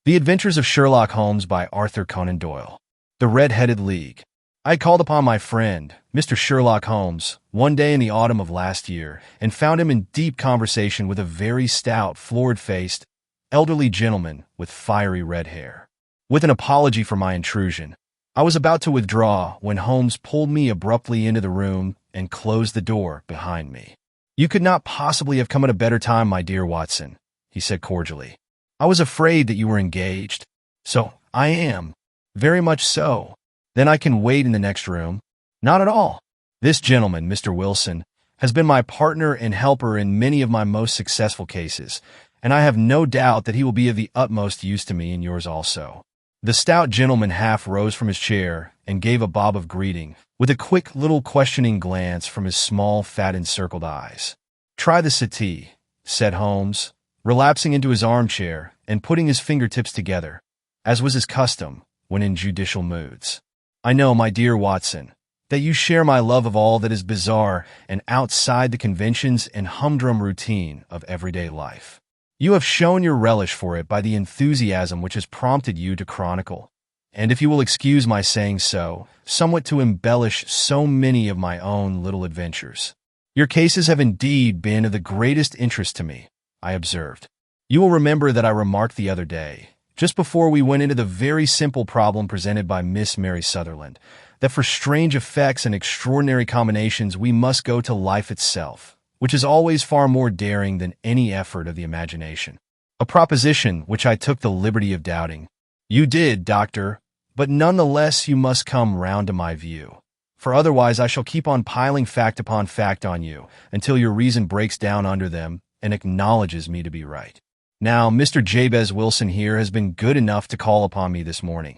The Adventures of Sherlock Holmes by Arthur Conan Doyle. The Red-Headed League. I called upon my friend, Mr. Sherlock Holmes, one day in the autumn of last year, and found him in deep conversation with a very stout, florid-faced, elderly gentleman with fiery red hair. With an apology for my intrusion, I was about to withdraw when Holmes pulled me abruptly into the room and closed the door behind me. "You could not possibly have come at a better time, my dear Watson," he said cordially. "I was afraid that you were engaged." "So, I am. Very much so. Then I can wait in the next room." "Not at all. This gentleman, Mr. Wilson, has been my partner and helper in many of my most successful cases, and I have no doubt that he will be of the utmost use to me in yours also." The stout gentleman half rose from his chair and gave a bob of greeting, with a quick little questioning glance from his small, fat, encircled eyes. "Try the settee," said Holmes, relapsing into his armchair and putting his fingertips together, as was his custom when in judicial moods. "I know, my dear Watson, that you share my love of all that is bizarre and outside the conventions and humdrum routine of everyday life. You have shown your relish for it by the enthusiasm which has prompted you to chronicle, and if you will excuse my saying so, somewhat to embellish so many of my own little adventures. Your cases have indeed been of the greatest interest to me," I observed. "You will remember that I remarked the other day, just before we went into the very simple problem presented by Miss Mary Sutherland, that for strange effects and extraordinary combinations we must go to life itself, which is always far more daring than any effort of the imagination. A proposition which I took the liberty of doubting. You did, Doctor, but none the less you must come round to my view, for otherwise I shall keep on piling fact upon fact on you until your reason breaks down under them and acknowledges me to be right. Now, Mr. Jabez Wilson here has been good enough to call upon me this morning,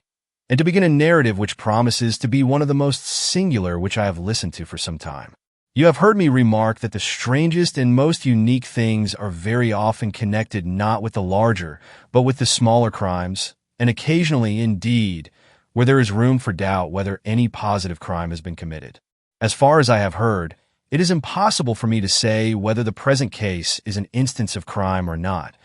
and to begin a narrative which promises to be one of the most singular which I have listened to for some time. You have heard me remark that the strangest and most unique things are very often connected not with the larger, but with the smaller crimes, and occasionally, indeed, where there is room for doubt whether any positive crime has been committed. As far as I have heard, it is impossible for me to say whether the present case is an instance of crime or not,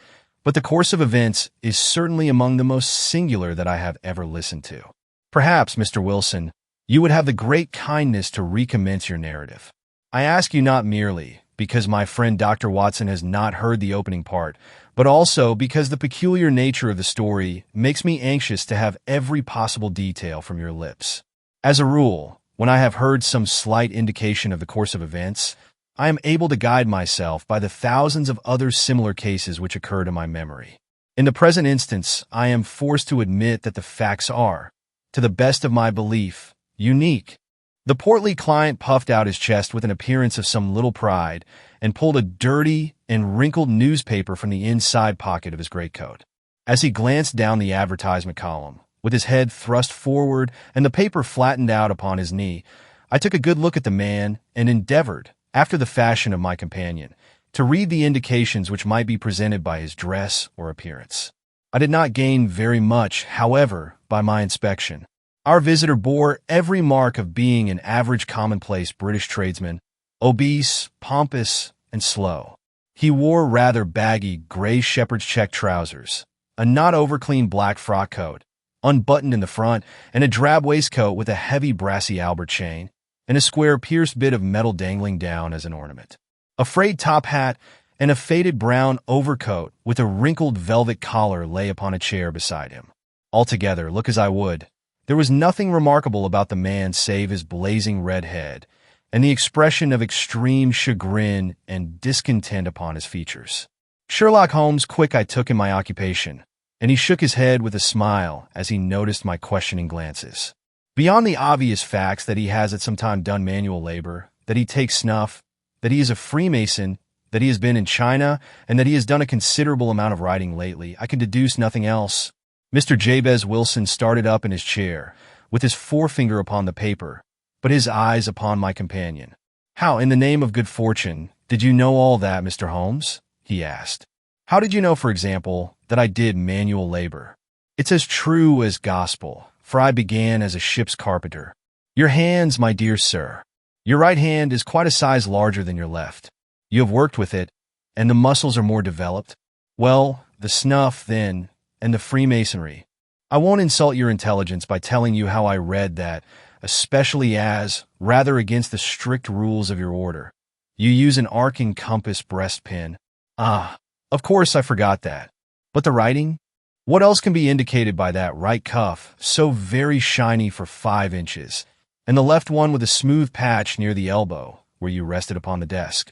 but the course of events is certainly among the most singular that I have ever listened to. Perhaps, Mr. Wilson, you would have the great kindness to recommence your narrative. I ask you not merely because my friend Dr. Watson has not heard the opening part, but also because the peculiar nature of the story makes me anxious to have every possible detail from your lips. As a rule, when I have heard some slight indication of the course of events, I am able to guide myself by the thousands of other similar cases which occur to my memory. In the present instance, I am forced to admit that the facts are, to the best of my belief, unique. The portly client puffed out his chest with an appearance of some little pride and pulled a dirty and wrinkled newspaper from the inside pocket of his greatcoat. As he glanced down the advertisement column, with his head thrust forward and the paper flattened out upon his knee, I took a good look at the man and endeavored, after the fashion of my companion, to read the indications which might be presented by his dress or appearance. I did not gain very much, however, by my inspection. Our visitor bore every mark of being an average commonplace British tradesman, obese, pompous, and slow. He wore rather baggy gray shepherd's check trousers, a not over-clean black frock coat, unbuttoned in the front, and a drab waistcoat with a heavy brassy Albert chain, and a square pierced bit of metal dangling down as an ornament. A frayed top hat and a faded brown overcoat with a wrinkled velvet collar lay upon a chair beside him. Altogether, look as I would, there was nothing remarkable about the man save his blazing red head and the expression of extreme chagrin and discontent upon his features. Sherlock Holmes quick I took in my occupation, and he shook his head with a smile as he noticed my questioning glances. Beyond the obvious facts that he has at some time done manual labor, that he takes snuff, that he is a Freemason, that he has been in China, and that he has done a considerable amount of writing lately, I can deduce nothing else. Mr. Jabez Wilson started up in his chair, with his forefinger upon the paper, but his eyes upon my companion. "How, in the name of good fortune, did you know all that, Mr. Holmes?" he asked. "How did you know, for example, that I did manual labor?" "It's as true as gospel, for I began as a ship's carpenter. Your hands, my dear sir. Your right hand is quite a size larger than your left. You have worked with it, and the muscles are more developed. Well, the snuff, then, and the Freemasonry. I won't insult your intelligence by telling you how I read that, especially as, rather against the strict rules of your order, you use an arc and compass breastpin. Ah, of course I forgot that. But the writing? What else can be indicated by that right cuff, so very shiny for 5 inches, and the left one with a smooth patch near the elbow, where you rested upon the desk?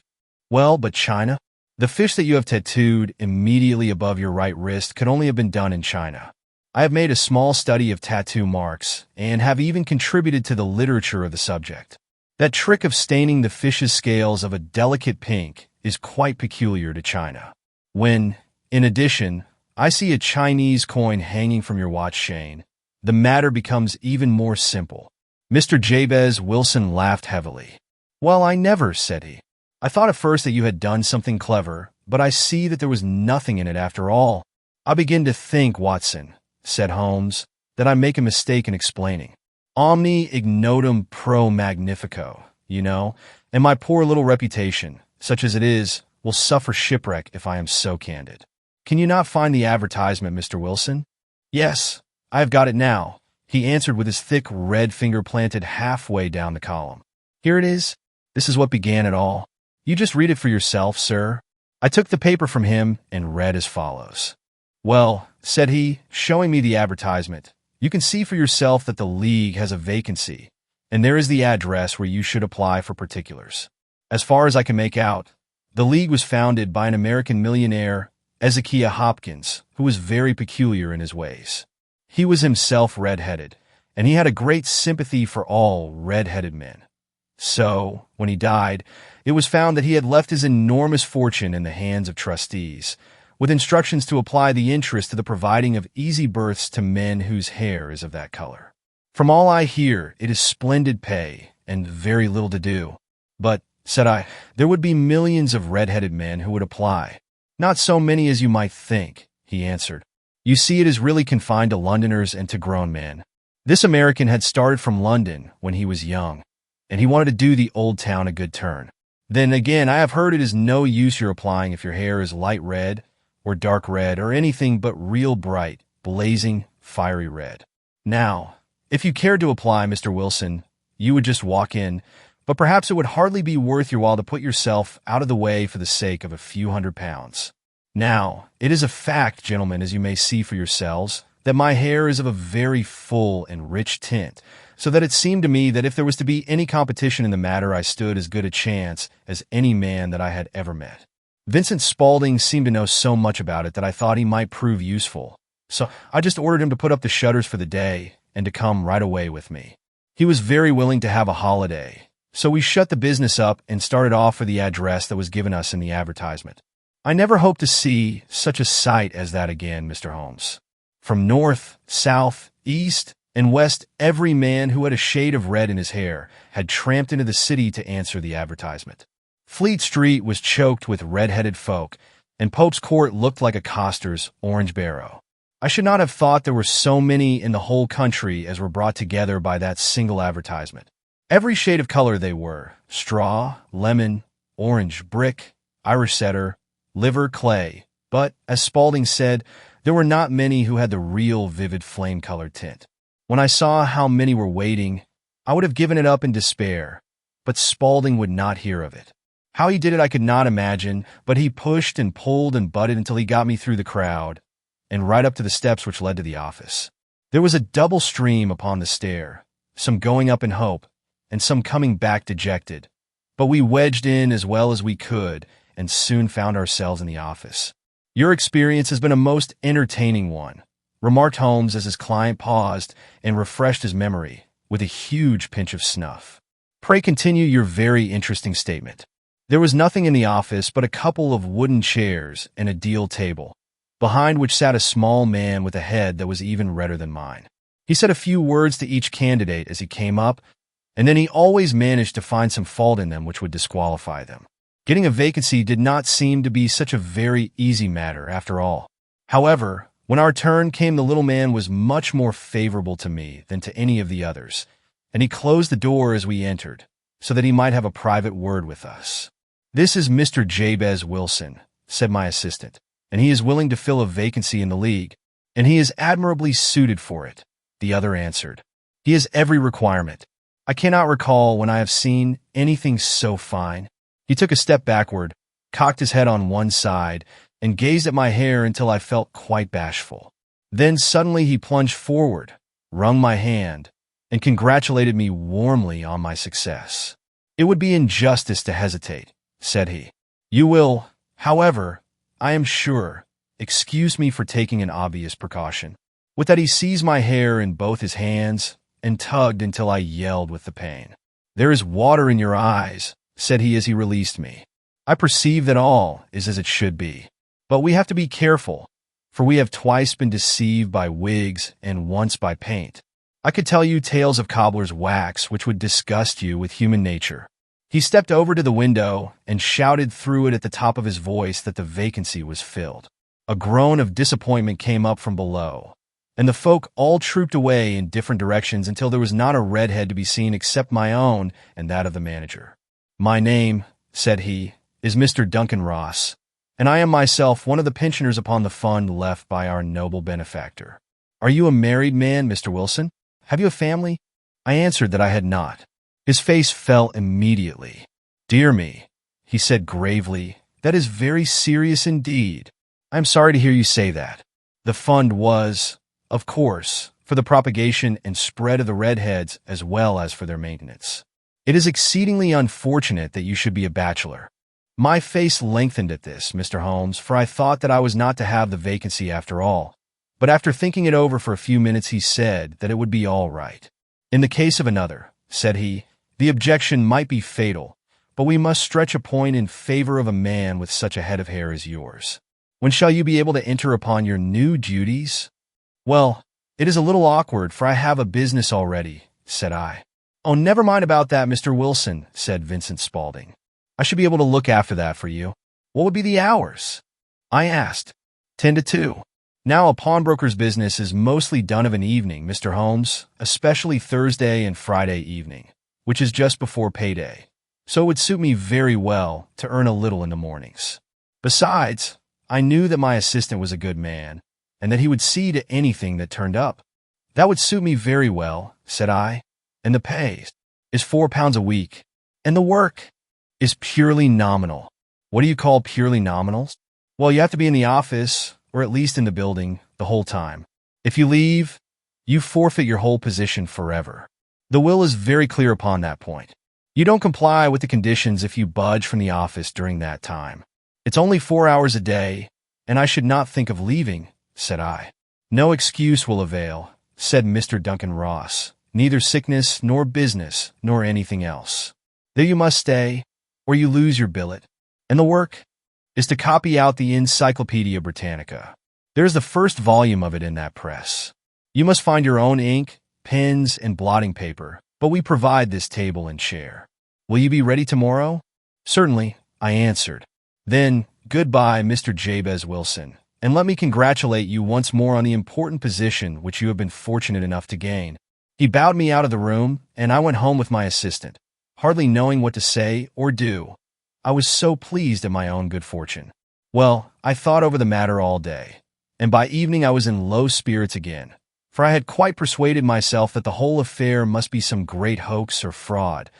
Well, but China? The fish that you have tattooed immediately above your right wrist could only have been done in China. I have made a small study of tattoo marks, and have even contributed to the literature of the subject. That trick of staining the fish's scales of a delicate pink is quite peculiar to China. When, in addition, I see a Chinese coin hanging from your watch chain, the matter becomes even more simple. Mr. Jabez Wilson laughed heavily. "Well, I never," said he. "I thought at first that you had done something clever, but I see that there was nothing in it after all." "I begin to think, Watson," said Holmes, "that I make a mistake in explaining. Omni ignotum pro magnifico, you know, and my poor little reputation, such as it is, will suffer shipwreck if I am so candid. Can you not find the advertisement, Mr. Wilson?" "Yes, I have got it now," he answered with his thick red finger planted halfway down the column. "Here it is. This is what began it all. You just read it for yourself, sir." I took the paper from him and read as follows. "Well," said he, showing me the advertisement, "you can see for yourself that the League has a vacancy, and there is the address where you should apply for particulars. As far as I can make out, the League was founded by an American millionaire, Ezekiah Hopkins, who was very peculiar in his ways. He was himself red-headed, and he had a great sympathy for all red-headed men. So, when he died, it was found that he had left his enormous fortune in the hands of trustees, with instructions to apply the interest to the providing of easy berths to men whose hair is of that color. From all I hear, it is splendid pay, and very little to do. But, said I, there would be millions of red-headed men who would apply. Not so many as you might think, he answered. You see, it is really confined to Londoners and to grown men. This American had started from London when he was young, and he wanted to do the old town a good turn. Then again, I have heard it is no use your applying if your hair is light red, or dark red, or anything but real bright, blazing, fiery red. Now, if you cared to apply, Mr. Wilson, you would just walk in, but perhaps it would hardly be worth your while to put yourself out of the way for the sake of a few £100. Now, it is a fact, gentlemen, as you may see for yourselves, that my hair is of a very full and rich tint, so that it seemed to me that if there was to be any competition in the matter, I stood as good a chance as any man that I had ever met. Vincent Spaulding seemed to know so much about it that I thought he might prove useful, so I just ordered him to put up the shutters for the day and to come right away with me. He was very willing to have a holiday, so we shut the business up and started off for the address that was given us in the advertisement. I never hope to see such a sight as that again, Mr. Holmes. From north, south, east, and west, every man who had a shade of red in his hair had tramped into the city to answer the advertisement. Fleet Street was choked with red-headed folk, and Pope's Court looked like a coster's orange barrow. I should not have thought there were so many in the whole country as were brought together by that single advertisement. Every shade of color they were: straw, lemon, orange, brick, Irish setter, liver, clay. But, as Spaulding said, there were not many who had the real vivid flame-colored tint. When I saw how many were waiting, I would have given it up in despair, but Spaulding would not hear of it. How he did it I could not imagine, but he pushed and pulled and butted until he got me through the crowd, and right up to the steps which led to the office. There was a double stream upon the stair, some going up in hope, and some coming back dejected, but we wedged in as well as we could, and soon found ourselves in the office. Your experience has been a most entertaining one, remarked Holmes as his client paused and refreshed his memory with a huge pinch of snuff. Pray continue your very interesting statement. There was nothing in the office but a couple of wooden chairs and a deal table, behind which sat a small man with a head that was even redder than mine. He said a few words to each candidate as he came up, and then he always managed to find some fault in them which would disqualify them. Getting a vacancy did not seem to be such a very easy matter after all. However, when our turn came, the little man was much more favorable to me than to any of the others, and he closed the door as we entered, so that he might have a private word with us. "This is Mr. Jabez Wilson," said my assistant, "and he is willing to fill a vacancy in the League, and he is admirably suited for it, the other answered. He has every requirement. I cannot recall when I have seen anything so fine. He took a step backward, cocked his head on one side, and gazed at my hair until I felt quite bashful. Then suddenly he plunged forward, wrung my hand, and congratulated me warmly on my success. It would be injustice to hesitate, said he. You will, however, I am sure, excuse me for taking an obvious precaution. With that he seized my hair in both his hands and tugged until I yelled with the pain. There is water in your eyes, said he as he released me. I perceive that all is as it should be. But we have to be careful, for we have twice been deceived by wigs and once by paint. I could tell you tales of cobbler's wax which would disgust you with human nature. He stepped over to the window and shouted through it at the top of his voice that the vacancy was filled. A groan of disappointment came up from below, and the folk all trooped away in different directions until there was not a redhead to be seen except my own and that of the manager. My name, said he, is Mr. Duncan Ross, and I am myself one of the pensioners upon the fund left by our noble benefactor. Are you a married man, Mr. Wilson? Have you a family? I answered that I had not. His face fell immediately. Dear me, he said gravely, that is very serious indeed. I am sorry to hear you say that. The fund was, of course, for the propagation and spread of the redheads as well as for their maintenance. It is exceedingly unfortunate that you should be a bachelor. My face lengthened at this, Mr. Holmes, for I thought that I was not to have the vacancy after all. But after thinking it over for a few minutes, he said that it would be all right. In the case of another, said he, the objection might be fatal, but we must stretch a point in favor of a man with such a head of hair as yours. When shall you be able to enter upon your new duties? Well, it is a little awkward, for I have a business already, said I. Oh, never mind about that, Mr. Wilson, said Vincent Spaulding. I should be able to look after that for you. What would be the hours? I asked. 10 to 2. Now a pawnbroker's business is mostly done of an evening, Mr. Holmes, especially Thursday and Friday evening, which is just before payday. So it would suit me very well to earn a little in the mornings. Besides, I knew that my assistant was a good man, and that he would see to anything that turned up. That would suit me very well, said I, and the pay is £4 a week, and the work is purely nominal. What do you call purely nominal? Well, you have to be in the office, or at least in the building, the whole time. If you leave, you forfeit your whole position forever. The will is very clear upon that point. You don't comply with the conditions if you budge from the office during that time. It's only 4 hours a day, and I should not think of leaving, said I. No excuse will avail, said Mr. Duncan Ross, neither sickness nor business nor anything else. There you must stay, or you lose your billet, and the work is to copy out the Encyclopedia Britannica. There's the first volume of it in that press. You must find your own ink, pens, and blotting paper, but we provide this table and chair. Will you be ready tomorrow? Certainly, I answered. Then, goodbye, Mr. Jabez Wilson, and let me congratulate you once more on the important position which you have been fortunate enough to gain. He bowed me out of the room, and I went home with my assistant, hardly knowing what to say or do. I was so pleased at my own good fortune. Well, I thought over the matter all day, and by evening I was in low spirits again, for I had quite persuaded myself that the whole affair must be some great hoax or fraud,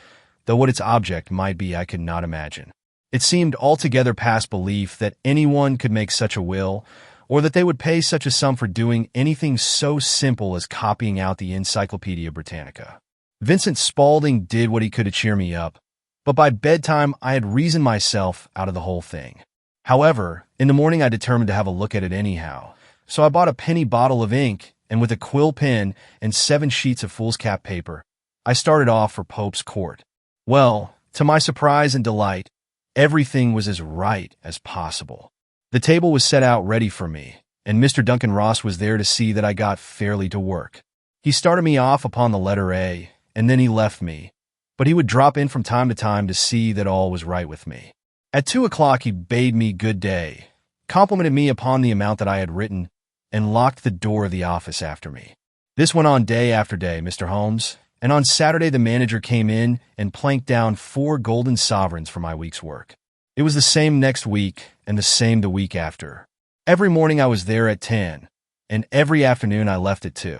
though what its object might be I could not imagine. It seemed altogether past belief that anyone could make such a will, or that they would pay such a sum for doing anything so simple as copying out the Encyclopedia Britannica. Vincent Spaulding did what he could to cheer me up, but by bedtime I had reasoned myself out of the whole thing. However, in the morning I determined to have a look at it anyhow, so I bought a penny bottle of ink, and with a quill pen and 7 sheets of foolscap paper, I started off for Pope's Court. Well, to my surprise and delight, everything was as right as possible. The table was set out ready for me, and Mr. Duncan Ross was there to see that I got fairly to work. He started me off upon the letter A, and then he left me, but he would drop in from time to time to see that all was right with me. At 2 o'clock he bade me good day, complimented me upon the amount that I had written, and locked the door of the office after me. This went on day after day, Mr. Holmes, and on Saturday the manager came in and planked down 4 golden sovereigns for my week's work. It was the same next week, and the same the week after. Every morning I was there at 10, and every afternoon I left at 2.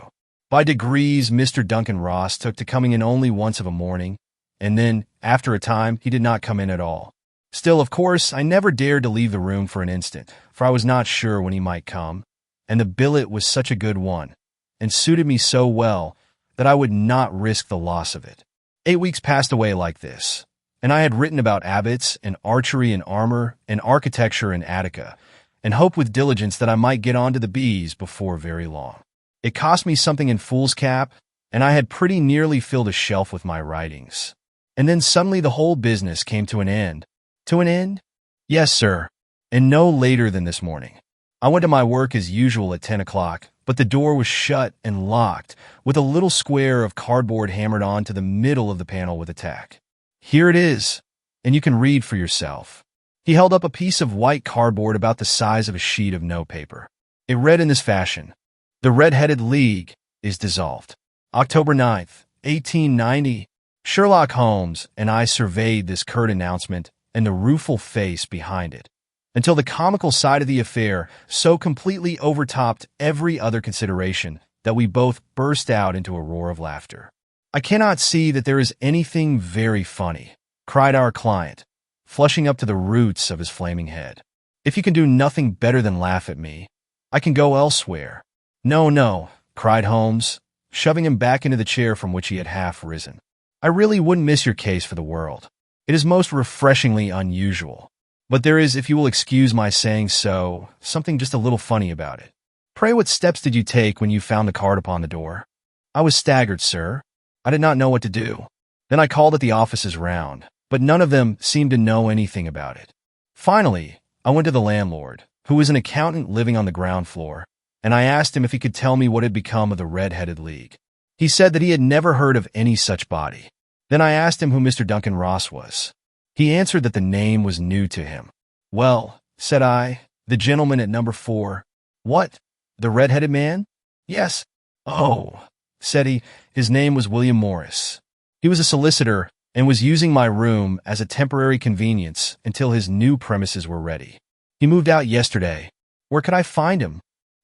By degrees, Mr. Duncan Ross took to coming in only once of a morning, and then, after a time, he did not come in at all. Still, of course, I never dared to leave the room for an instant, for I was not sure when he might come, and the billet was such a good one, and suited me so well, that I would not risk the loss of it. 8 weeks passed away like this, and I had written about abbots, and archery and armor, and architecture in Attica, and hoped with diligence that I might get on to the bees before very long. It cost me something in foolscap, and I had pretty nearly filled a shelf with my writings. And then suddenly the whole business came to an end. To an end? Yes, sir, and no later than this morning. I went to my work as usual at 10 o'clock, but the door was shut and locked, with a little square of cardboard hammered on to the middle of the panel with a tack. Here it is, and you can read for yourself. He held up a piece of white cardboard about the size of a sheet of notepaper. It read in this fashion: "The Red-Headed League is dissolved. October 9th, 1890. Sherlock Holmes and I surveyed this curt announcement and the rueful face behind it, until the comical side of the affair so completely overtopped every other consideration that we both burst out into a roar of laughter. I cannot see that there is anything very funny," cried our client, flushing up to the roots of his flaming head. "If you can do nothing better than laugh at me, I can go elsewhere." "No, no," cried Holmes, shoving him back into the chair from which he had half risen. "I really wouldn't miss your case for the world. It is most refreshingly unusual. But there is, if you will excuse my saying so, something just a little funny about it. Pray, what steps did you take when you found the card upon the door?" "I was staggered, sir. I did not know what to do. Then I called at the offices round, but none of them seemed to know anything about it. Finally, I went to the landlord, who was an accountant living on the ground floor, and I asked him if he could tell me what had become of the Red-Headed League. He said that he had never heard of any such body. Then I asked him who Mr. Duncan Ross was. He answered that the name was new to him. "Well," said I, "the gentleman at number 4. "What? The red-headed man?" "Yes." "Oh," said he, "his name was William Morris. He was a solicitor and was using my room as a temporary convenience until his new premises were ready. He moved out yesterday. Where could I find him?"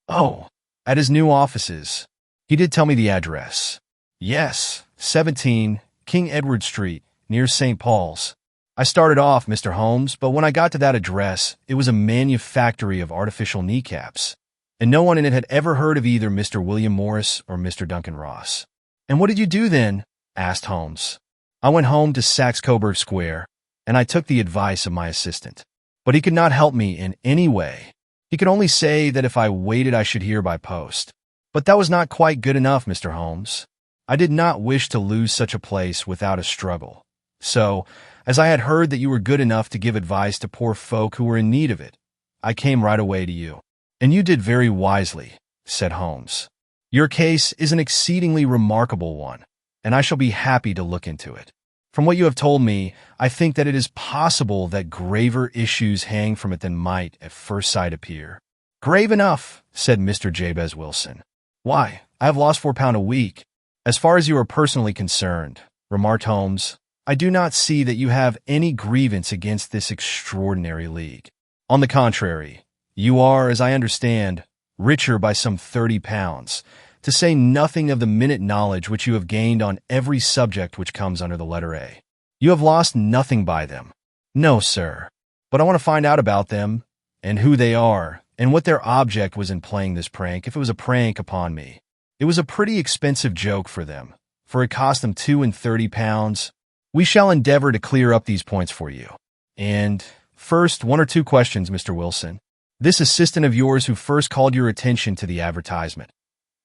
"Oh, at his new offices. He did tell me the address." "Yes, 17 King Edward Street, near St. Paul's. I started off, Mr. Holmes, but when I got to that address, it was a manufactory of artificial kneecaps, and no one in it had ever heard of either Mr. William Morris or Mr. Duncan Ross." "And what did you do then?" asked Holmes. "I went home to Saxe-Coburg Square, and I took the advice of my assistant. But he could not help me in any way. He could only say that if I waited I should hear by post. But that was not quite good enough, Mr. Holmes. I did not wish to lose such a place without a struggle. So, as I had heard that you were good enough to give advice to poor folk who were in need of it, I came right away to you." "And you did very wisely," said Holmes. "Your case is an exceedingly remarkable one, and I shall be happy to look into it. From what you have told me, I think that it is possible that graver issues hang from it than might at first sight appear." "Grave enough," said Mr. Jabez Wilson. "Why, I have lost £4 a week." "As far as you are personally concerned," remarked Holmes, "I do not see that you have any grievance against this extraordinary league. On the contrary, you are, as I understand, richer by some £30, to say nothing of the minute knowledge which you have gained on every subject which comes under the letter A. You have lost nothing by them." "No, sir. But I want to find out about them, and who they are, and what their object was in playing this prank, if it was a prank upon me. It was a pretty expensive joke for them, for it cost them £32. We shall endeavor to clear up these points for you. And, first, 1 or 2 questions, Mr. Wilson. This assistant of yours who first called your attention to the advertisement,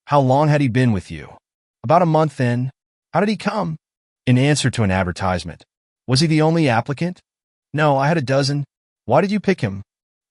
how long had he been with you?" "About a month, then." "How did he come?" "In answer to an advertisement." "Was he the only applicant?" "No, I had a dozen." "Why did you pick him?"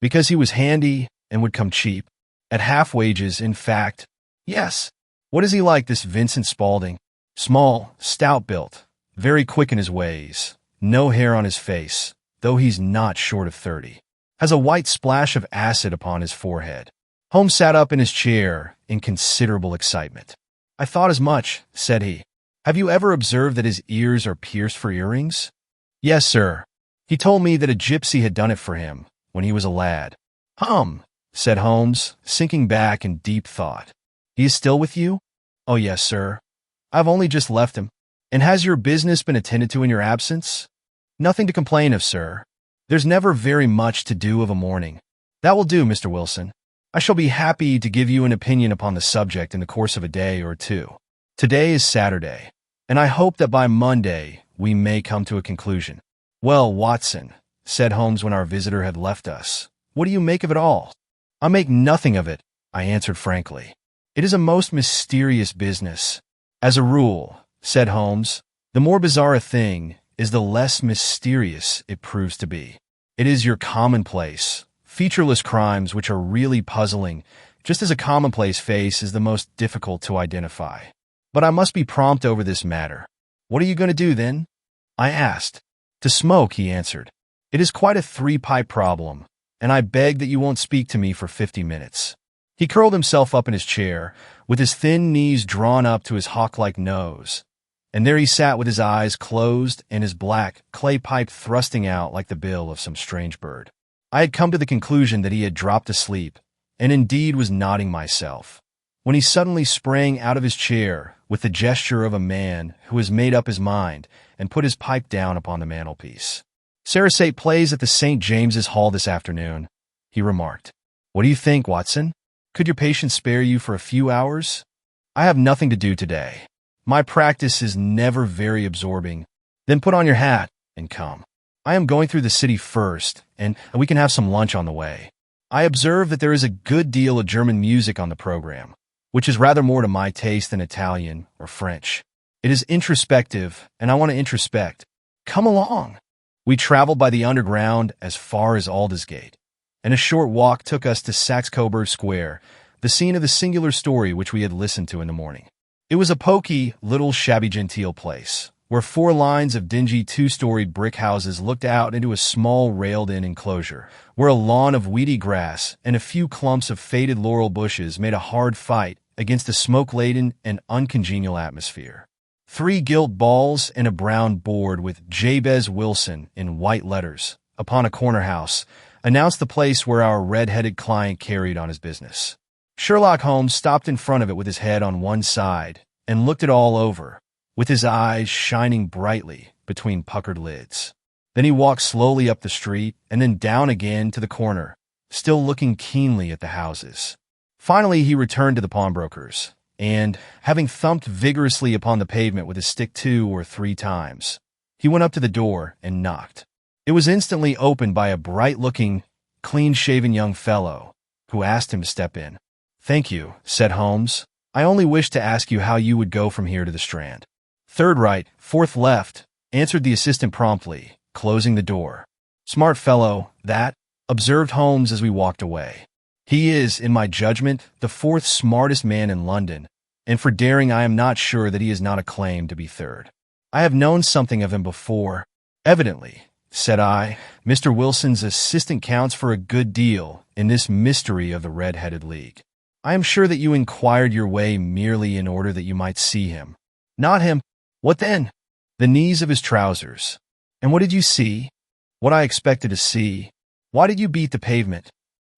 "Because he was handy and would come cheap. At half wages, in fact." "Yes." "What is he like, this Vincent Spaulding?" "Small, stout-built, very quick in his ways, no hair on his face, though he's not short of 30. Has a white splash of acid upon his forehead." Holmes sat up in his chair in considerable excitement. "I thought as much," said he. "Have you ever observed that his ears are pierced for earrings?" "Yes, sir. He told me that a gypsy had done it for him when he was a lad." said Holmes, sinking back in deep thought. He is still with you? Oh, yes, sir. I've only just left him. And has your business been attended to in your absence? Nothing to complain of, sir. There's never very much to do of a morning. That will do, Mr. Wilson. I shall be happy to give you an opinion upon the subject in the course of a day or two. Today is Saturday, and I hope that by Monday we may come to a conclusion. Well, Watson, said Holmes when our visitor had left us, what do you make of it all? I make nothing of it, I answered frankly. It is a most mysterious business. As a rule, said Holmes, the more bizarre a thing is the less mysterious it proves to be. It is your commonplace, featureless crimes which are really puzzling, just as a commonplace face is the most difficult to identify. But I must be prompt over this matter. What are you going to do, then? I asked. To smoke, he answered. It is quite a three-pipe problem, and I beg that you won't speak to me for 50 minutes. He curled himself up in his chair, with his thin knees drawn up to his hawk-like nose, and there he sat with his eyes closed and his black clay pipe thrusting out like the bill of some strange bird. I had come to the conclusion that he had dropped asleep, and indeed was nodding myself, when he suddenly sprang out of his chair with the gesture of a man who has made up his mind and put his pipe down upon the mantelpiece. Sarasate plays at the St. James's Hall this afternoon, he remarked. What do you think, Watson? Could your patient spare you for a few hours? I have nothing to do today. My practice is never very absorbing. Then put on your hat and come. I am going through the city first, and we can have some lunch on the way. I observe that there is a good deal of German music on the program, which is rather more to my taste than Italian or French. It is introspective, and I want to introspect. Come along. We traveled by the underground as far as Aldersgate, and a short walk took us to Saxe-Coburg Square, the scene of the singular story which we had listened to in the morning. It was a poky, little shabby-genteel place, where 4 lines of dingy 2-storied brick houses looked out into a small railed-in enclosure, where a lawn of weedy grass and a few clumps of faded laurel bushes made a hard fight against a smoke-laden and uncongenial atmosphere. 3 gilt balls and a brown board with Jabez Wilson in white letters upon a corner house announced the place where our red-headed client carried on his business. Sherlock Holmes stopped in front of it with his head on one side and looked it all over, with his eyes shining brightly between puckered lids. Then he walked slowly up the street and then down again to the corner, still looking keenly at the houses. Finally, he returned to the pawnbroker's, and, having thumped vigorously upon the pavement with his stick 2 or 3 times, he went up to the door and knocked. It was instantly opened by a bright-looking, clean-shaven young fellow, who asked him to step in. "Thank you," said Holmes. "I only wished to ask you how you would go from here to the Strand." "Third right, fourth left," answered the assistant promptly, closing the door. "Smart fellow, that," observed Holmes as we walked away. "He is, in my judgment, the 4th smartest man in London, and for daring I am not sure that he has not a claim to be 3rd. I have known something of him before." "Evidently," said I, "Mr. Wilson's assistant counts for a good deal in this mystery of the Red-Headed League. I am sure that you inquired your way merely in order that you might see him." "Not him." "What then?" "The knees of his trousers." "And what did you see?" "What I expected to see." "Why did you beat the pavement?"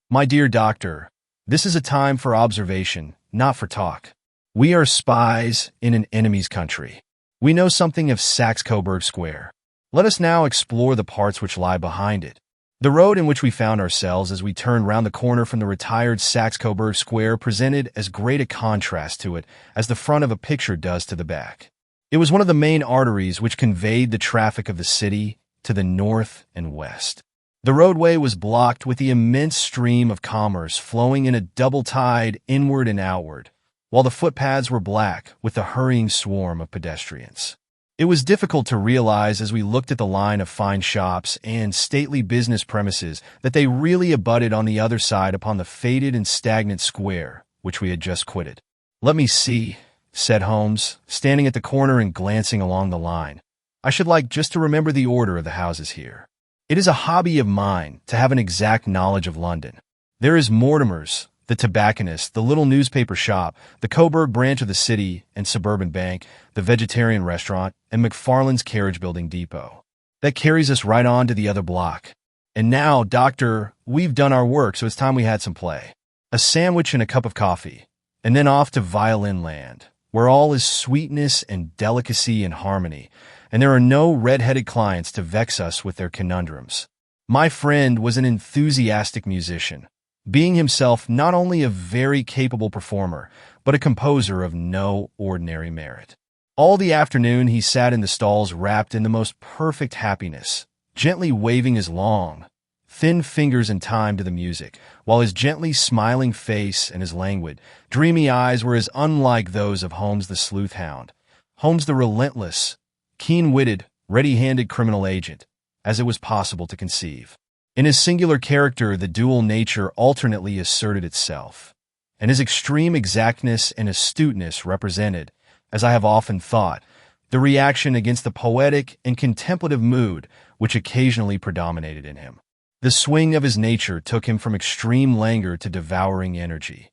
"My dear doctor, this is a time for observation, not for talk. We are spies in an enemy's country. We know something of Saxe-Coburg Square. Let us now explore the parts which lie behind it." The road in which we found ourselves as we turned round the corner from the retired Saxe-Coburg Square presented as great a contrast to it as the front of a picture does to the back. It was one of the main arteries which conveyed the traffic of the city to the north and west. The roadway was blocked with the immense stream of commerce flowing in a double tide inward and outward, while the footpaths were black with the hurrying swarm of pedestrians. It was difficult to realize as we looked at the line of fine shops and stately business premises that they really abutted on the other side upon the faded and stagnant square which we had just quitted. "Let me see," said Holmes, standing at the corner and glancing along the line. "I should like just to remember the order of the houses here. It is a hobby of mine to have an exact knowledge of London. There is Mortimer's, the tobacconist, the little newspaper shop, the Coburg branch of the City and Suburban Bank, the vegetarian restaurant, and McFarland's carriage building depot. That carries us right on to the other block. And now, Doctor, we've done our work, so it's time we had some play. A sandwich and a cup of coffee, and then off to violin land, where all is sweetness and delicacy and harmony, and there are no red-headed clients to vex us with their conundrums. My friend was an enthusiastic musician, being himself not only a very capable performer, but a composer of no ordinary merit. All the afternoon he sat in the stalls wrapped in the most perfect happiness, gently waving his long, thin fingers in time to the music, while his gently smiling face and his languid, dreamy eyes were as unlike those of Holmes the sleuth hound, Holmes the relentless, keen-witted, ready-handed criminal agent, as it was possible to conceive. In his singular character, the dual nature alternately asserted itself, and his extreme exactness and astuteness represented, as I have often thought, the reaction against the poetic and contemplative mood which occasionally predominated in him. The swing of his nature took him from extreme languor to devouring energy,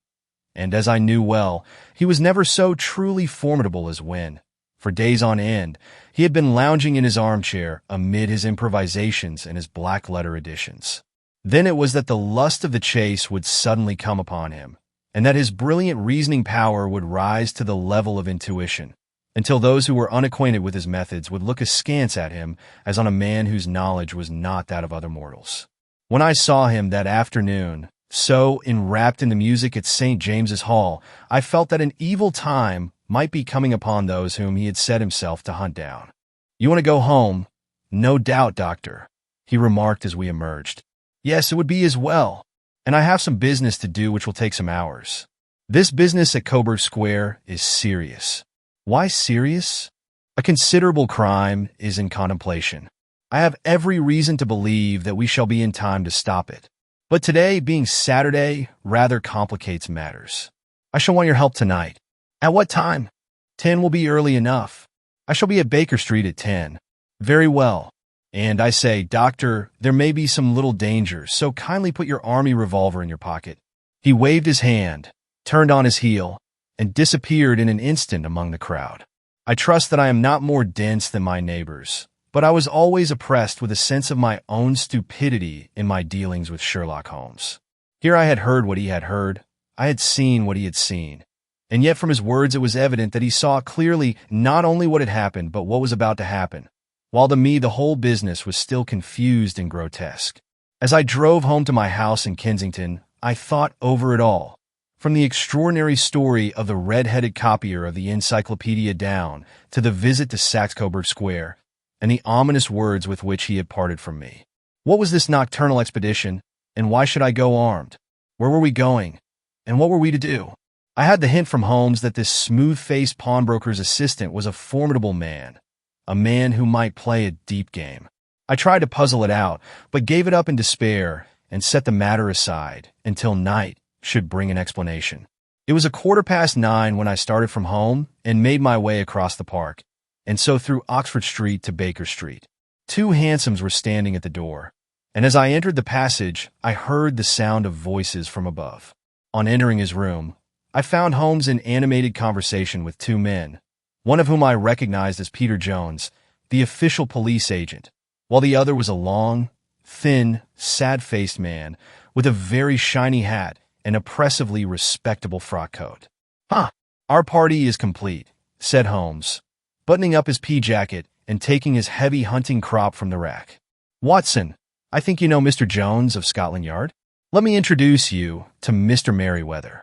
and as I knew well, he was never so truly formidable as when, for days on end, he had been lounging in his armchair amid his improvisations and his black-letter editions. Then it was that the lust of the chase would suddenly come upon him, and that his brilliant reasoning power would rise to the level of intuition, until those who were unacquainted with his methods would look askance at him as on a man whose knowledge was not that of other mortals. When I saw him that afternoon, so enwrapped in the music at St. James's Hall, I felt that an evil time might be coming upon those whom he had set himself to hunt down. "You want to go home?" "No doubt, Doctor," he remarked as we emerged. "Yes, it would be as well, and I have some business to do which will take some hours." "This business at Coburg Square is serious." "Why serious?" "A considerable crime is in contemplation. I have every reason to believe that we shall be in time to stop it. But today, being Saturday, rather complicates matters. I shall want your help tonight." "At what time?" 10 will be early enough. I shall be at Baker Street at 10. "Very well. And I say, Doctor, there may be some little danger, so kindly put your army revolver in your pocket." He waved his hand, turned on his heel, and disappeared in an instant among the crowd. I trust that I am not more dense than my neighbors, but I was always oppressed with a sense of my own stupidity in my dealings with Sherlock Holmes. Here I had heard what he had heard, I had seen what he had seen, and yet from his words it was evident that he saw clearly not only what had happened, but what was about to happen, while to me the whole business was still confused and grotesque. As I drove home to my house in Kensington, I thought over it all, from the extraordinary story of the red-headed copier of the Encyclopedia down to the visit to Saxe-Coburg Square, and the ominous words with which he had parted from me. What was this nocturnal expedition, and why should I go armed? Where were we going, and what were we to do? I had the hint from Holmes that this smooth-faced pawnbroker's assistant was a formidable man, a man who might play a deep game. I tried to puzzle it out, but gave it up in despair and set the matter aside until night should bring an explanation. It was 9:15 when I started from home and made my way across the park, and so through Oxford Street to Baker Street. 2 hansoms were standing at the door, and as I entered the passage, I heard the sound of voices from above. On entering his room, I found Holmes in animated conversation with 2 men, one of whom I recognized as Peter Jones, the official police agent, while the other was a long, thin, sad-faced man with a very shiny hat and oppressively respectable frock coat. "Huh, our party is complete," said Holmes, buttoning up his pea-jacket and taking his heavy hunting crop from the rack. "Watson, I think you know Mr. Jones of Scotland Yard? Let me introduce you to Mr. Merryweather,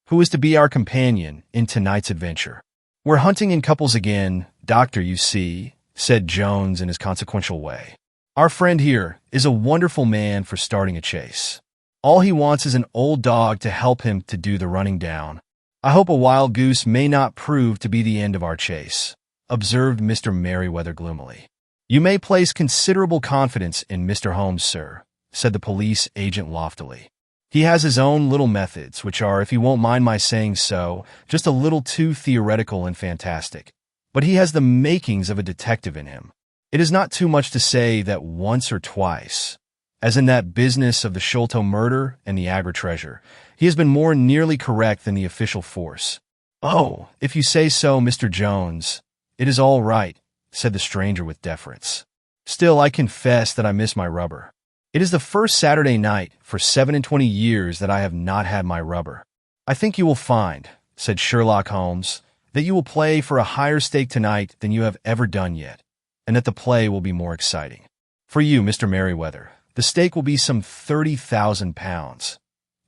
who is to be our companion in tonight's adventure." "We're hunting in couples again, Doctor, you see," said Jones in his consequential way. "Our friend here is a wonderful man for starting a chase. All he wants is an old dog to help him to do the running down. I hope a wild goose may not prove to be the end of our chase," observed Mr. Merryweather gloomily. "You may place considerable confidence in Mr. Holmes, sir," said the police agent loftily. "He has his own little methods, which are, if you won't mind my saying so, just a little too theoretical and fantastic. But he has the makings of a detective in him. It is not too much to say that once or twice, as in that business of the Sholto murder and the Agra treasure, he has been more nearly correct than the official force." "Oh, if you say so, Mr. Jones, it is all right," said the stranger with deference. "Still, I confess that I miss my rubber." It is the first Saturday night for 27 years that I have not had my rubber. I think you will find, said Sherlock Holmes, that you will play for a higher stake tonight than you have ever done yet, and that the play will be more exciting. For you, Mr. Merryweather, the stake will be some £30,000.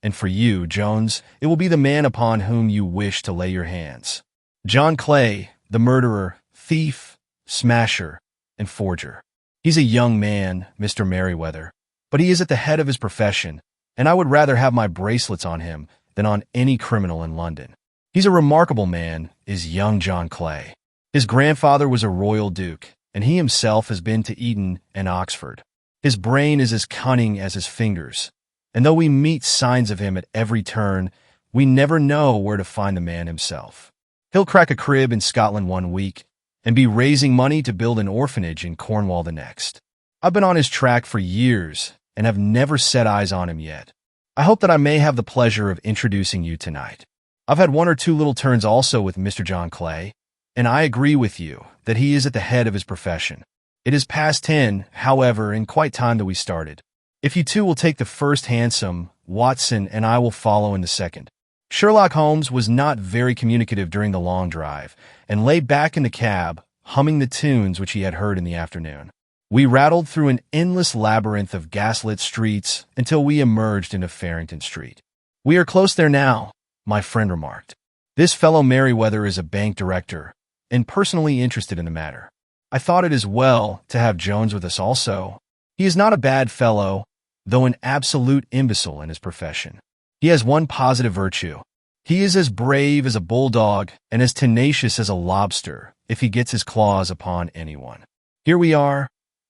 And for you, Jones, it will be the man upon whom you wish to lay your hands. John Clay, the murderer, thief, smasher, and forger. He's a young man, Mr. Merryweather, but he is at the head of his profession, and I would rather have my bracelets on him than on any criminal in London. He's a remarkable man, is young John Clay. His grandfather was a royal duke, and he himself has been to Eton and Oxford. His brain is as cunning as his fingers, and though we meet signs of him at every turn, we never know where to find the man himself. He'll crack a crib in Scotland one week and be raising money to build an orphanage in Cornwall the next. I've been on his track for years and have never set eyes on him yet. I hope that I may have the pleasure of introducing you tonight. I've had one or two little turns also with Mr. John Clay, and I agree with you that he is at the head of his profession. It is past 10, however, and quite time that we started. If you two will take the first hansom, Watson and I will follow in the second. Sherlock Holmes was not very communicative during the long drive, and lay back in the cab, humming the tunes which he had heard in the afternoon. We rattled through an endless labyrinth of gaslit streets until we emerged into Farrington Street. "We are close there now," my friend remarked. "This fellow Merryweather is a bank director, and personally interested in the matter. I thought it as well to have Jones with us also. He is not a bad fellow, though an absolute imbecile in his profession. He has one positive virtue. He is as brave as a bulldog and as tenacious as a lobster if he gets his claws upon anyone. Here we are,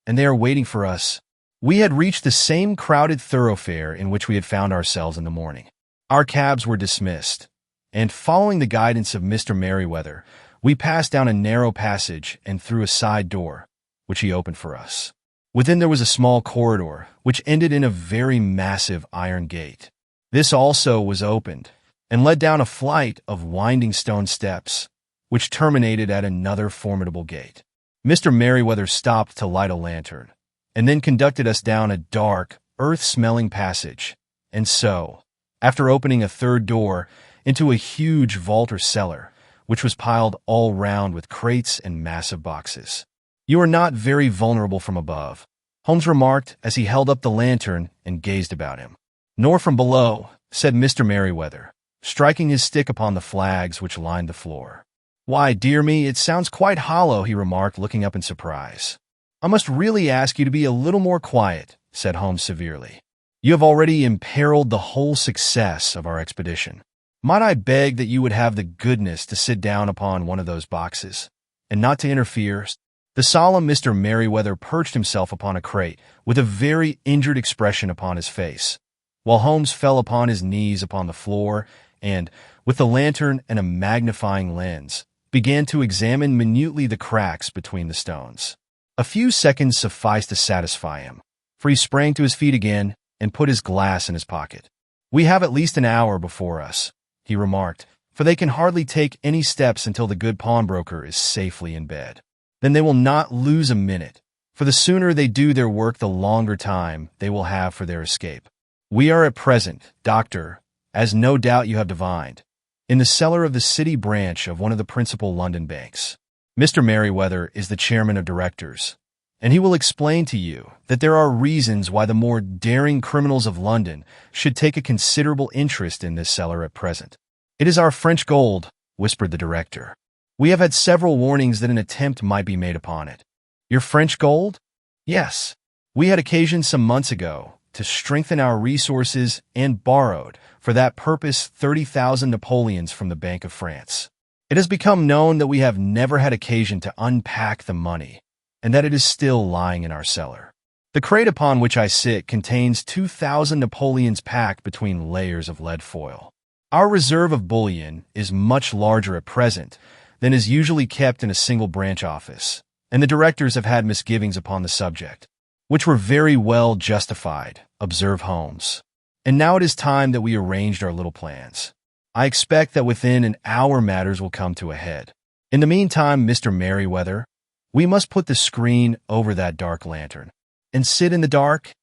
and they are waiting for us." We had reached the same crowded thoroughfare in which we had found ourselves in the morning. Our cabs were dismissed, and following the guidance of Mr. Merryweather, we passed down a narrow passage and through a side door, which he opened for us. Within there was a small corridor, which ended in a very massive iron gate. This also was opened, and led down a flight of winding stone steps, which terminated at another formidable gate. Mr. Merryweather stopped to light a lantern, and then conducted us down a dark, earth-smelling passage, and so, after opening a third door, into a huge vault or cellar, which was piled all round with crates and massive boxes. "You are not very vulnerable from above," Holmes remarked as he held up the lantern and gazed about him. "Nor from below," said Mr. Merryweather, striking his stick upon the flags which lined the floor. "Why, dear me, it sounds quite hollow," he remarked, looking up in surprise. "I must really ask you to be a little more quiet," said Holmes severely. "You have already imperiled the whole success of our expedition. Might I beg that you would have the goodness to sit down upon one of those boxes, and not to interfere?" The solemn Mr. Merryweather perched himself upon a crate, with a very injured expression upon his face, while Holmes fell upon his knees upon the floor, and, with the lantern and a magnifying lens, began to examine minutely the cracks between the stones. A few seconds sufficed to satisfy him, for he sprang to his feet again and put his glass in his pocket. "We have at least an hour before us," he remarked, "for they can hardly take any steps until the good pawnbroker is safely in bed. Then they will not lose a minute, for the sooner they do their work the longer time they will have for their escape. We are at present, Doctor, as no doubt you have divined, in the cellar of the city branch of one of the principal London banks. Mr. Merryweather is the chairman of directors, and he will explain to you that there are reasons why the more daring criminals of London should take a considerable interest in this cellar at present. "It is our French gold," whispered the director. "We have had several warnings that an attempt might be made upon it." "Your French gold?" "Yes. We had occasion some months ago to strengthen our resources and borrowed, for that purpose, 30,000 Napoleons from the Bank of France. It has become known that we have never had occasion to unpack the money, and that it is still lying in our cellar. The crate upon which I sit contains 2,000 Napoleons packed between layers of lead foil. Our reserve of bullion is much larger at present than is usually kept in a single branch office, and the directors have had misgivings upon the subject, which were very well justified," observed Holmes. "And now it is time that we arranged our little plans. I expect that within an hour matters will come to a head. In the meantime, Mr. Merryweather, we must put the screen over that dark lantern." "And sit in the dark?"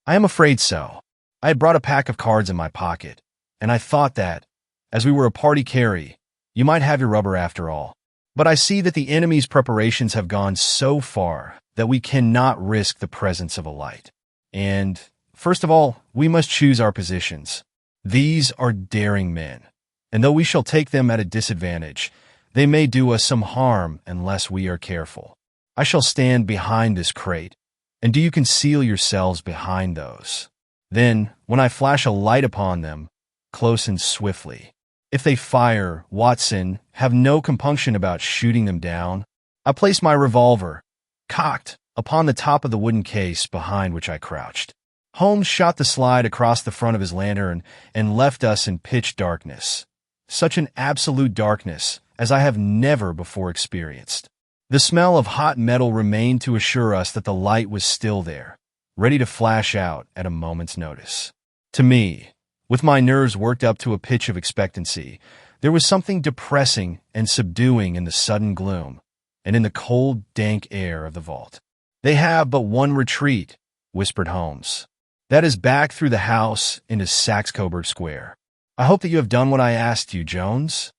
I am afraid so. I had brought a pack of cards in my pocket, and I thought that, as we were a party carry, you might have your rubber after all. But I see that the enemy's preparations have gone so far that we cannot risk the presence of a light. And, first of all, we must choose our positions. These are daring men, and though we shall take them at a disadvantage, they may do us some harm unless we are careful. I shall stand behind this crate, and do you conceal yourselves behind those. Then, when I flash a light upon them, close and swiftly. If they fire, Watson, have no compunction about shooting them down. I place my revolver, cocked, upon the top of the wooden case behind which I crouched. Holmes shot the slide across the front of his lantern and left us in pitch darkness. Such an absolute darkness as I have never before experienced. The smell of hot metal remained to assure us that the light was still there, ready to flash out at a moment's notice. To me, with my nerves worked up to a pitch of expectancy, there was something depressing and subduing in the sudden gloom, and in the cold, dank air of the vault. "They have but one retreat," whispered Holmes. "That is back through the house into Saxe-Coburg Square. I hope that you have done what I asked you, Jones.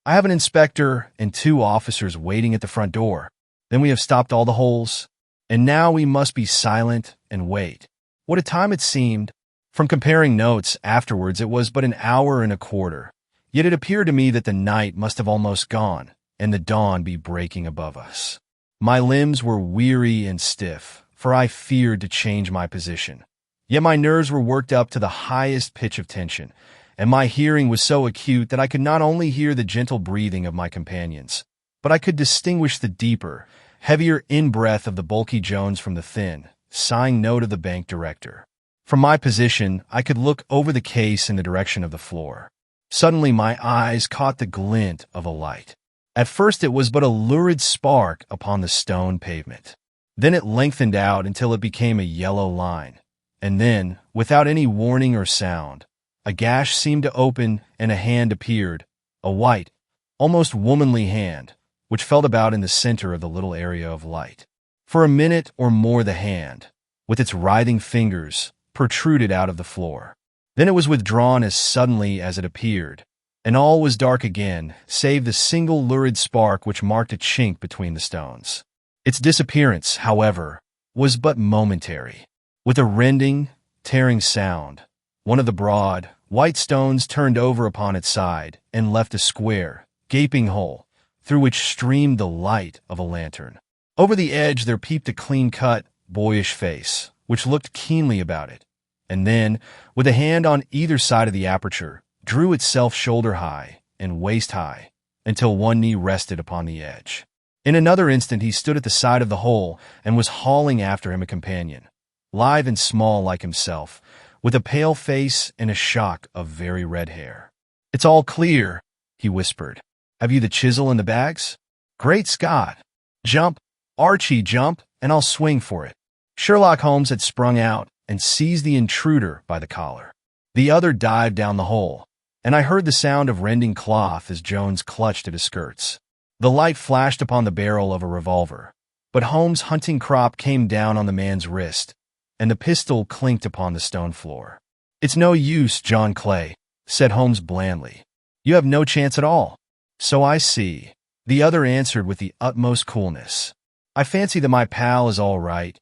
I have an inspector and 2 officers waiting at the front door. Then we have stopped all the holes, and now we must be silent and wait." What a time it seemed! From comparing notes afterwards, it was but an hour and a quarter. Yet it appeared to me that the night must have almost gone, and the dawn be breaking above us. My limbs were weary and stiff, for I feared to change my position. Yet my nerves were worked up to the highest pitch of tension, and my hearing was so acute that I could not only hear the gentle breathing of my companions, but I could distinguish the deeper, heavier in-breath of the bulky Jones from the thin, sighing note of the bank director. From my position, I could look over the case in the direction of the floor. Suddenly my eyes caught the glint of a light. At first it was but a lurid spark upon the stone pavement. Then it lengthened out until it became a yellow line. And then, without any warning or sound, a gash seemed to open and a hand appeared, a white, almost womanly hand, which felt about in the center of the little area of light. For a minute or more the hand, with its writhing fingers, protruded out of the floor. Then it was withdrawn as suddenly as it appeared, and all was dark again, save the single lurid spark which marked a chink between the stones. Its disappearance, however, was but momentary. With a rending, tearing sound, one of the broad, white stones turned over upon its side and left a square, gaping hole, through which streamed the light of a lantern. Over the edge there peeped a clean-cut, boyish face, which looked keenly about it, and then, with a hand on either side of the aperture, drew itself shoulder-high and waist-high until one knee rested upon the edge. In another instant he stood at the side of the hole and was hauling after him a companion, lithe and small like himself, with a pale face and a shock of very red hair. "It's all clear," he whispered. "Have you the chisel and the bags? Great Scott! Jump, Archie, jump, and I'll swing for it." Sherlock Holmes had sprung out and seized the intruder by the collar. The other dived down the hole, and I heard the sound of rending cloth as Jones clutched at his skirts. The light flashed upon the barrel of a revolver, but Holmes' hunting crop came down on the man's wrist, and the pistol clinked upon the stone floor. "It's no use, John Clay," said Holmes blandly. "You have no chance at all." "So I see," the other answered with the utmost coolness. "I fancy that my pal is all right,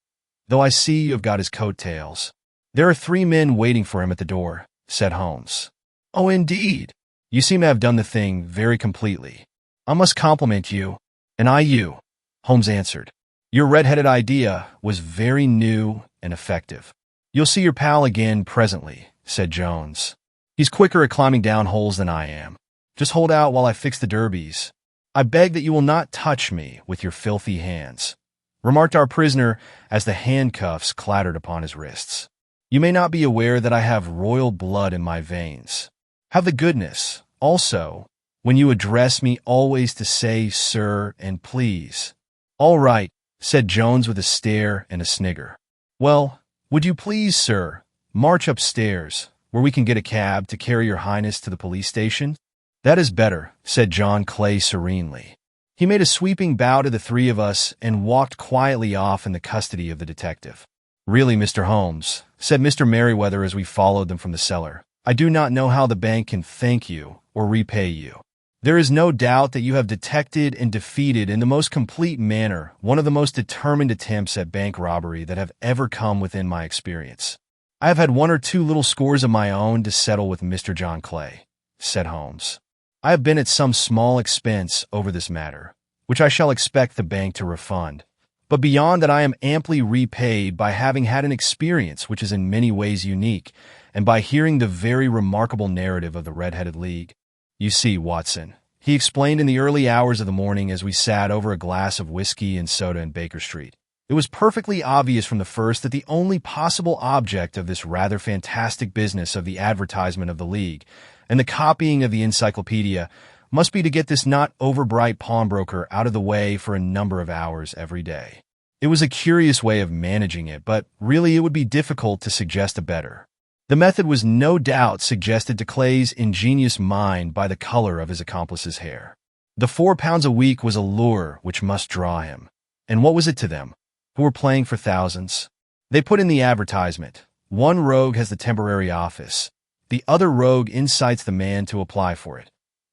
though I see you have got his coat-tails." "There are 3 men waiting for him at the door," said Holmes. "Oh, indeed. You seem to have done the thing very completely. I must compliment you." "And I you," Holmes answered. "Your red-headed idea was very new and effective." "You'll see your pal again presently," said Jones. "He's quicker at climbing down holes than I am. Just hold out while I fix the derbies. I beg that you will not touch me with your filthy hands," remarked our prisoner as the handcuffs clattered upon his wrists. "You may not be aware that I have royal blood in my veins. Have the goodness, also, when you address me, always to say sir and please." "All right," said Jones with a stare and a snigger. "Well, would you please, sir, march upstairs, where we can get a cab to carry your highness to the police station?" "That is better," said John Clay serenely. He made a sweeping bow to the 3 of us and walked quietly off in the custody of the detective. "Really, Mr. Holmes," said Mr. Merriweather as we followed them from the cellar, "I do not know how the bank can thank you or repay you. There is no doubt that you have detected and defeated in the most complete manner one of the most determined attempts at bank robbery that have ever come within my experience. I have had one or two little scores of my own to settle with Mr. John Clay," said Holmes. "I have been at some small expense over this matter, which I shall expect the bank to refund. But beyond that, I am amply repaid by having had an experience which is in many ways unique, and by hearing the very remarkable narrative of the Red-Headed League. You see, Watson," he explained in the early hours of the morning as we sat over a glass of whiskey and soda in Baker Street, "it was perfectly obvious from the first that the only possible object of this rather fantastic business of the advertisement of the League and the copying of the encyclopedia must be to get this not overbright pawnbroker out of the way for a number of hours every day. It was a curious way of managing it, but really it would be difficult to suggest a better. The method was no doubt suggested to Clay's ingenious mind by the color of his accomplice's hair. The 4 pounds a week was a lure which must draw him. And what was it to them, who were playing for thousands? They put in the advertisement, "One rogue has the temporary office. The other rogue incites the man to apply for it."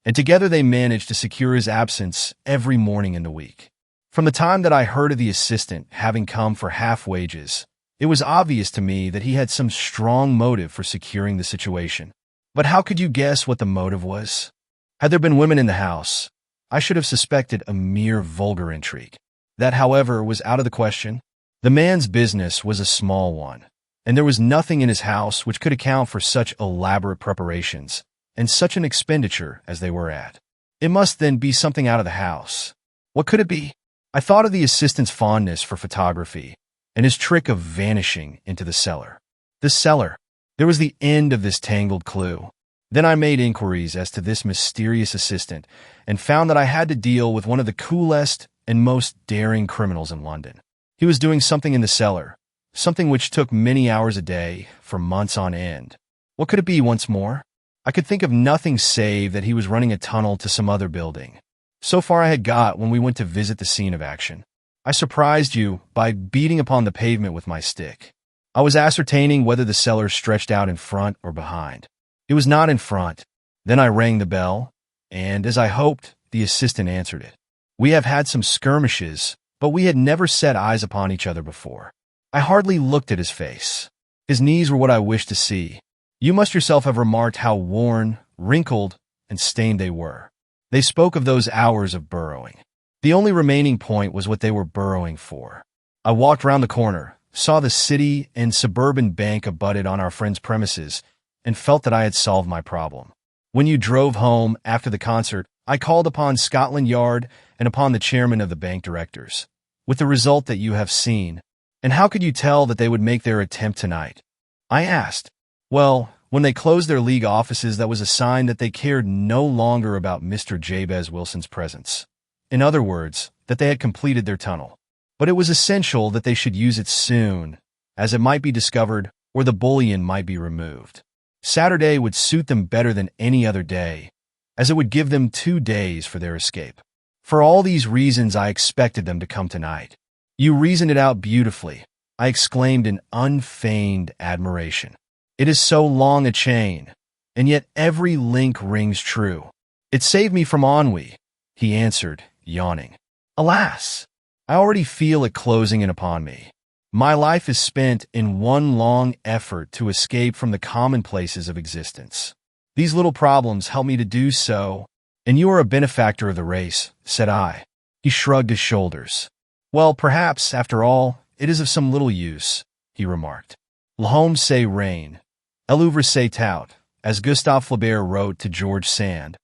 And together they managed to secure his absence every morning in the week. From the time that I heard of the assistant having come for half wages, it was obvious to me that he had some strong motive for securing the situation. But how could you guess what the motive was? Had there been women in the house, I should have suspected a mere vulgar intrigue. That, however, was out of the question. The man's business was a small one, and there was nothing in his house which could account for such elaborate preparations and such an expenditure as they were at. It must then be something out of the house. What could it be? I thought of the assistant's fondness for photography and his trick of vanishing into the cellar. The cellar. There was the end of this tangled clue. Then I made inquiries as to this mysterious assistant and found that I had to deal with one of the coolest and most daring criminals in London. He was doing something in the cellar, something which took many hours a day for months on end. What could it be once more? I could think of nothing save that he was running a tunnel to some other building. So far I had got when we went to visit the scene of action. I surprised you by beating upon the pavement with my stick. I was ascertaining whether the cellar stretched out in front or behind. It was not in front. Then I rang the bell, and, as I hoped, the assistant answered it. We have had some skirmishes, but we had never set eyes upon each other before. I hardly looked at his face. His knees were what I wished to see. You must yourself have remarked how worn, wrinkled, and stained they were. They spoke of those hours of burrowing. The only remaining point was what they were burrowing for. I walked round the corner, saw the city and suburban bank abutted on our friend's premises, and felt that I had solved my problem. When you drove home after the concert, I called upon Scotland Yard and upon the chairman of the bank directors, with the result that you have seen. And how could you tell that they would make their attempt tonight? I asked. Well, when they closed their league offices, that was a sign that they cared no longer about Mr. Jabez Wilson's presence. In other words, that they had completed their tunnel. But it was essential that they should use it soon, as it might be discovered or the bullion might be removed. Saturday would suit them better than any other day, as it would give them 2 days for their escape. For all these reasons, I expected them to come tonight. You reasoned it out beautifully, I exclaimed in unfeigned admiration. It is so long a chain, and yet every link rings true. It saved me from ennui, he answered, yawning. Alas, I already feel it closing in upon me. My life is spent in one long effort to escape from the commonplaces of existence. These little problems help me to do so, and you are a benefactor of the race, said I. He shrugged his shoulders. Well, perhaps, after all, it is of some little use, he remarked. L'homme c'est rien, l'ouvre c'est tout, as Gustave Flaubert wrote to George Sand.